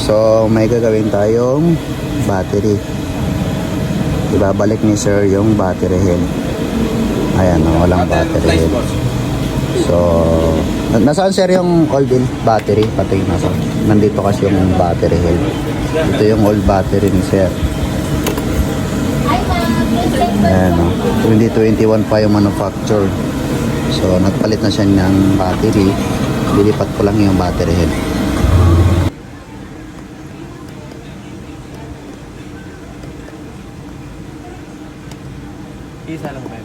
So may gagawin tayong battery. Ibabalik ni sir yung battery head. Ayan, walang battery head. So nasaan sir yung old battery? Pati nasa nandito kasi yung battery head. Ito yung old battery ni sir. Ayan, 2021 pa yung manufacture. So nagpalit na siya ng battery. Lilipat ko lang yung battery head. Isa lang ba?